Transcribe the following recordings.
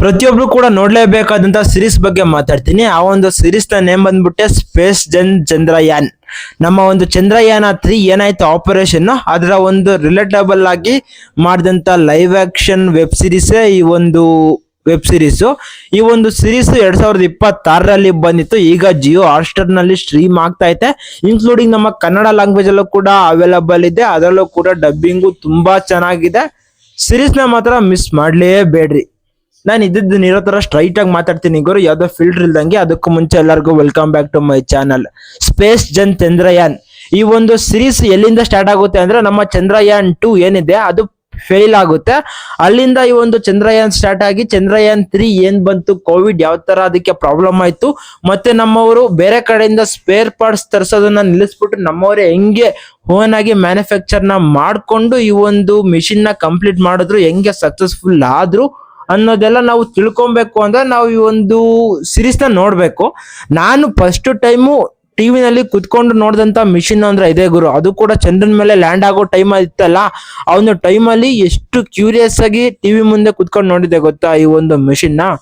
ಪ್ರತಿಯೊಬ್ರು ಕೂಡ ನೋಡ್ಲೇಬೇಕಾದಂತ ಸೀರೀಸ್ ಬಗ್ಗೆ ಮಾತಾಡ್ತೀನಿ. ಆ ಒಂದು ಸೀರೀಸ್ ನ ನೇಮ್ ಬಂದ್ಬಿಟ್ಟೆ ಸ್ಪೇಸ್ ಜನ್ ಚಂದ್ರಯಾನ್. ನಮ್ಮ ಒಂದು ಚಂದ್ರಯಾನ 3 ಏನಾಯ್ತು ಆಪರೇಷನ್, ಅದರ ಒಂದು ರಿಲೇಟಬಲ್ ಆಗಿ ಮಾಡಿದಂತ ಲೈವ್ ಆಕ್ಷನ್ ವೆಬ್ ಸೀರೀಸ್ ಈ ಒಂದು ವೆಬ್ ಸೀರೀಸ್. ಈ ಒಂದು ಸೀರೀಸ್ 2026ರಲ್ಲಿ ಬಂದಿತ್ತು. ಈಗ ಜಿಯೋ ಹಾಟ್‌ಸ್ಟಾರ್ ನಲ್ಲಿ ಸ್ಟ್ರೀಮ್ ಆಗ್ತಾ ಐತೆ. ಇನ್ಕ್ಲೂಡಿಂಗ್ ನಮ್ಮ ಕನ್ನಡ ಲ್ಯಾಂಗ್ವೇಜ್ ಅಲ್ಲೂ ಕೂಡ ಅವೈಲಬಲ್ ಇದೆ. ಅದರಲ್ಲೂ ಕೂಡ ಡಬ್ಬಿಂಗು ತುಂಬಾ ಚೆನ್ನಾಗಿದೆ. ಸೀರೀಸ್ ನ ಮಾತ್ರ ಮಿಸ್ ಮಾಡ್ಲೇಬೇಡ್ರಿ. ನಾನು ಇದ್ದಿದ್ದು ಇರೋ ತರ ಸ್ಟ್ರೈಟ್ ಆಗಿ ಮಾತಾಡ್ತೀನಿ ಗುರು, ಯಾವ್ದೋ ಫಿಲ್ಟರ್ ಇಲ್ದಂಗೆ. ಅದಕ್ಕೂ ಮುಂಚೆ ಎಲ್ಲರಿಗೂ welcome back to my channel. Space ಜನ್ ಚಂದ್ರಯಾನ್ ಈ ಒಂದು ಸೀರೀಸ್ ಎಲ್ಲಿಂದ ಸ್ಟಾರ್ಟ್ ಆಗುತ್ತೆ ಅಂದ್ರೆ, ನಮ್ಮ ಚಂದ್ರಯಾನ್ 2 ಏನಿದೆ ಅದು ಫೇಲ್ ಆಗುತ್ತೆ. ಅಲ್ಲಿಂದ ಈ ಒಂದು ಚಂದ್ರಯಾನ್ ಸ್ಟಾರ್ಟ್ ಆಗಿ ಚಂದ್ರಯಾನ್ 3 ಏನ್ ಬಂತು, ಕೋವಿಡ್ ಯಾವ ತರ ಅದಕ್ಕೆ ಪ್ರಾಬ್ಲಮ್ ಆಯ್ತು, ಮತ್ತೆ ನಮ್ಮವರು ಬೇರೆ ಕಡೆಯಿಂದ ಸ್ಪೇರ್ ಪಾರ್ಟ್ಸ್ ತರಿಸೋದನ್ನ ನಿಲ್ಲಿಸ್ಬಿಟ್ಟು ನಮ್ಮವರೇ ಹೆಂಗೆ ಓನ್ ಆಗಿ ಮ್ಯಾನುಫ್ಯಾಕ್ಚರ್ ನ ಮಾಡ್ಕೊಂಡು ಈ ಒಂದು ಮಿಷಿನ್ ನ ಕಂಪ್ಲೀಟ್ ಮಾಡಿದ್ರು, ಹೆಂಗೆ ಸಕ್ಸಸ್ಫುಲ್ ಆದ್ರು ಅನ್ನೋದೆಲ್ಲ ನಾವು ತಿಳ್ಕೊಬೇಕು ಅಂದ್ರೆ ನಾವು ಈ ಒಂದು ಸೀರೀಸ್ ನ ನೋಡ್ಬೇಕು. ನಾನು ಫಸ್ಟ್ ಟೈಮು ಟಿವಿನಲ್ಲಿ ಕುತ್ಕೊಂಡು ನೋಡಿದಂತ ಮಿಷಿನ್ ಅಂದ್ರೆ ಇದೇ ಗುರು. ಅದು ಕೂಡ ಚಂದ್ರನ ಮೇಲೆ ಲ್ಯಾಂಡ್ ಆಗೋ ಟೈಮ್ ಇತ್ತಲ್ಲ, ಆ ಒಂದು ಟೈಮಲ್ಲಿ ಎಷ್ಟು ಕ್ಯೂರಿಯಸ್ ಆಗಿ ಟಿವಿ ಮುಂದೆ ಕುತ್ಕೊಂಡು ನೋಡಿದೆ ಗೊತ್ತಾ ಈ ಒಂದು ಮಿಷಿನ್ ನ.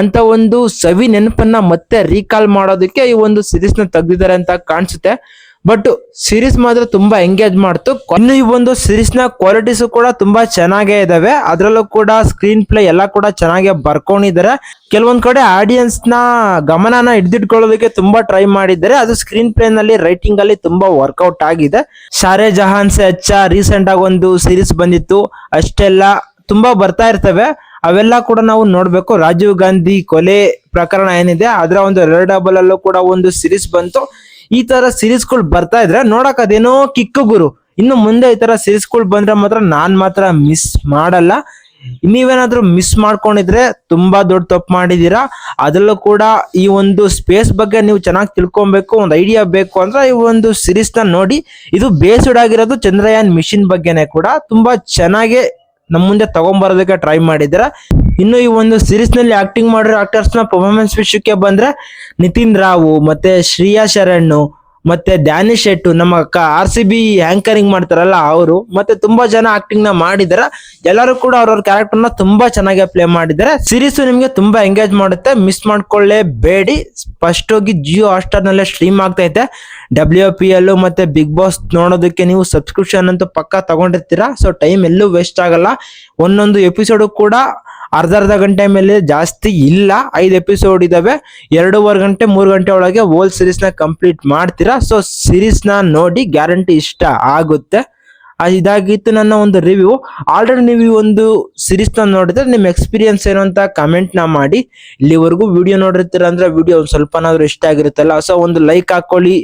ಅಂತ ಒಂದು ಸವಿ ನೆನಪನ್ನ ಮತ್ತೆ ರೀಕಾಲ್ ಮಾಡೋದಕ್ಕೆ ಈ ಒಂದು ಸೀರೀಸ್ ನ ತೆಗ್ದಿದ್ದಾರೆ ಅಂತ ಕಾಣಿಸುತ್ತೆ. ಬಟ್ ಸೀರೀಸ್ ಮಾತ್ರ ತುಂಬಾ ಎಂಗೇಜ್ ಮಾಡ್ತು. ಇನ್ನು ಈ ಒಂದು ಸೀರೀಸ್ ನ ಕ್ವಾಲಿಟೀಸ್ ಕೂಡ ತುಂಬಾ ಚೆನ್ನಾಗೇ ಇದಾವೆ. ಅದರಲ್ಲೂ ಕೂಡ ಸ್ಕ್ರೀನ್ ಪ್ಲೇ ಎಲ್ಲ ಕೂಡ ಚೆನ್ನಾಗಿ ಬರ್ಕೊಂಡಿದ್ದಾರೆ. ಕೆಲವೊಂದ್ ಕಡೆ ಆಡಿಯನ್ಸ್ ನ ಗಮನನ ಹಿಡಿದಿಟ್ಕೊಳ್ಳೋದಕ್ಕೆ ತುಂಬಾ ಟ್ರೈ ಮಾಡಿದ್ದಾರೆ. ಅದು ಸ್ಕ್ರೀನ್ ಪ್ಲೇ ನಲ್ಲಿ ರೈಟಿಂಗ್ ಅಲ್ಲಿ ತುಂಬಾ ವರ್ಕೌಟ್ ಆಗಿದೆ. ಸಾರೆ ಜಹಾನ್ ಸೆ ಅಚ್ಚಾ ರೀಸೆಂಟ್ ಆಗಿ ಒಂದು ಸೀರೀಸ್ ಬಂದಿತ್ತು. ಅಷ್ಟೆಲ್ಲ ತುಂಬಾ ಬರ್ತಾ ಇರ್ತವೆ, ಅವೆಲ್ಲ ಕೂಡ ನಾವು ನೋಡ್ಬೇಕು. ರಾಜೀವ್ ಗಾಂಧಿ ಕೊಲೆ ಪ್ರಕರಣ ಏನಿದೆ ಅದರ ಒಂದು ರಿಲೇಟಬಲ್ ಅಲ್ಲೂ ಕೂಡ ಒಂದು ಸೀರೀಸ್ ಬಂತು. ಈ ತರ ಸೀರೀಸ್ ಗಳು ಬರ್ತಾ ಇದ್ರೆ ನೋಡಕ್ ಅದೇನೋ ಕಿಕ್ಕು ಗುರು. ಇನ್ನು ಮುಂದೆ ಈ ತರ ಸೀರೀಸ್ ಗಳು ಬಂದ್ರೆ ಮಾತ್ರ ನಾನ್ ಮಾತ್ರ ಮಿಸ್ ಮಾಡಲ್ಲ. ನೀವೇನಾದ್ರೂ ಮಿಸ್ ಮಾಡ್ಕೊಂಡಿದ್ರೆ ತುಂಬಾ ದೊಡ್ಡ ತಪ್ಪು ಮಾಡಿದೀರಾ. ಅದರಲ್ಲೂ ಕೂಡ ಈ ಒಂದು ಸ್ಪೇಸ್ ಬಗ್ಗೆ ನೀವು ಚೆನ್ನಾಗಿ ತಿಳ್ಕೊಬೇಕು, ಒಂದು ಐಡಿಯಾ ಬೇಕು ಅಂದ್ರೆ ಈ ಒಂದು ಸೀರೀಸ್ ನ ನೋಡಿ. ಇದು ಬೇಸ್ಡ್ ಆಗಿರೋದು ಚಂದ್ರಯಾನ್ ಮಿಷಿನ್ ಬಗ್ಗೆನೆ ಕೂಡ ತುಂಬಾ ಚೆನ್ನಾಗಿ ನಮ್ಮ ಮುಂದೆ ತಗೊಂಡ್ಬರೋದಕ್ಕೆ ಟ್ರೈ ಮಾಡಿದ್ದಾರೆ. ಇನ್ನು ಈ ಒಂದು ಸೀರೀಸ್ ನಲ್ಲಿ ಆಕ್ಟಿಂಗ್ ಮಾಡಿರೋ ಆಕ್ಟರ್ಸ್ ನ ಪರ್ಫಾರ್ಮೆನ್ಸ್ ವಿಷಯಕ್ಕೆ ಬಂದ್ರೆ, ನಿತಿನ್ ರಾವ್ ಮತ್ತೆ ಶ್ರೇಯಾ ಶರಣ್ ಮತ್ತೆ ಡ್ಯಾನಿಶ್ ಶೆಟ್ಟು, ನಮ್ಮ RCB ಆಂಕರಿಂಗ್ ಮಾಡ್ತಾರಲ್ಲ ಅವರು, ಮತ್ತೆ ತುಂಬಾ ಜನ ಆಕ್ಟಿಂಗ್ ನ ಮಾಡಿದಾರೆ. ಎಲ್ಲರೂ ಕೂಡ ಅವ್ರವ್ರ ಕ್ಯಾರೆಕ್ಟರ್ ನ ತುಂಬಾ ಚೆನ್ನಾಗಿ ಪ್ಲೇ ಮಾಡಿದ್ದಾರೆ. ಸೀರೀಸ್ ನಿಮ್ಗೆ ತುಂಬಾ ಎಂಗೇಜ್ ಮಾಡುತ್ತೆ, ಮಿಸ್ ಮಾಡ್ಕೊಳ್ಳೇಬೇಡಿ. ಫಸ್ಟ್ ಹೋಗಿ ಜಿಯೋ ಹಾಟ್‌ಸ್ಟಾರ್ ನಲ್ಲೇ ಸ್ಟ್ರೀಮ್ ಆಗ್ತೈತೆ. WPL ಮತ್ತೆ ಬಿಗ್ ಬಾಸ್ ನೋಡೋದಕ್ಕೆ ನೀವು ಸಬ್ಸ್ಕ್ರಿಪ್ಷನ್ ಅಂತೂ ಪಕ್ಕ ತಗೊಂಡಿರ್ತೀರಾ. ಸೊ ಟೈಮ್ ಎಲ್ಲೂ ವೇಸ್ಟ್ ಆಗಲ್ಲ. ಒಂದೊಂದು ಎಪಿಸೋಡ್ ಕೂಡ ಅರ್ಧ ಗಂಟೆ ಮೇಲೆ ಜಾಸ್ತಿ ಇಲ್ಲ. 5 ಎಪಿಸೋಡ್ ಇದಾವೆ. 2.5 ಗಂಟೆ 3 ಗಂಟೆ ಒಳಗೆ ಹೋಲ್ ಸೀರೀಸ್ ನ ಕಂಪ್ಲೀಟ್ ಮಾಡ್ತೀರಾ. ಸೊ ಸೀರೀಸ್ ನ ನೋಡಿ, ಗ್ಯಾರಂಟಿ ಇಷ್ಟ ಆಗುತ್ತೆ. ಇದಾಗಿತ್ತು ನನ್ನ ಒಂದು ರಿವ್ಯೂ. ಆಲ್ರೆಡಿ ನೀವು ಈ ಒಂದು ಸೀರೀಸ್ ನ ನೋಡಿದ್ರೆ ನಿಮ್ ಎಕ್ಸ್ಪೀರಿಯನ್ಸ್ ಏನು ಅಂತ ಕಮೆಂಟ್ ನ ಮಾಡಿ. ಇಲ್ಲಿವರೆಗೂ ವಿಡಿಯೋ ನೋಡಿರ್ತೀರ ಅಂದ್ರೆ ವಿಡಿಯೋ ಒಂದು ಸ್ವಲ್ಪನಾದ್ರೂ ಇಷ್ಟ ಆಗಿರುತ್ತಲ್ಲ, ಸೊ ಒಂದು ಲೈಕ್ ಹಾಕೊಳ್ಳಿ,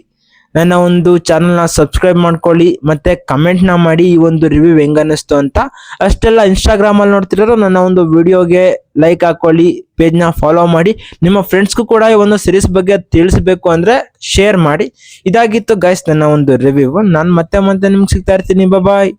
ನನ್ನ ಒಂದು ಚಾನಲ್ ನ ಸಬ್ಸ್ಕ್ರೈಬ್ ಮಾಡ್ಕೊಳ್ಳಿ, ಮತ್ತೆ ಕಮೆಂಟ್ ನ ಮಾಡಿ ಈ ಒಂದು ರಿವ್ಯೂ ಹೆಂಗ ಅನ್ನಿಸ್ತು ಅಂತ. ಅಷ್ಟೆಲ್ಲ ಇನ್ಸ್ಟಾಗ್ರಾಮ್ ಅಲ್ಲಿ ನೋಡ್ತಿರೋ ನನ್ನ ಒಂದು ವಿಡಿಯೋಗೆ ಲೈಕ್ ಹಾಕೊಳ್ಳಿ, ಪೇಜ್ ನ ಫಾಲೋ ಮಾಡಿ. ನಿಮ್ಮ ಫ್ರೆಂಡ್ಸ್ಗೂ ಕೂಡ ಈ ಒಂದು ಸೀರೀಸ್ ಬಗ್ಗೆ ತಿಳಿಸ್ಬೇಕು ಅಂದ್ರೆ ಶೇರ್ ಮಾಡಿ. ಇದಾಗಿತ್ತು ಗೈಸ್ ನನ್ನ ಒಂದು ರಿವ್ಯೂ. ನಾನು ಮತ್ತೆ ನಿಮ್ಗೆ ಸಿಗ್ತಾ ಇರ್ತೀನಿ. ಬಾಯ್.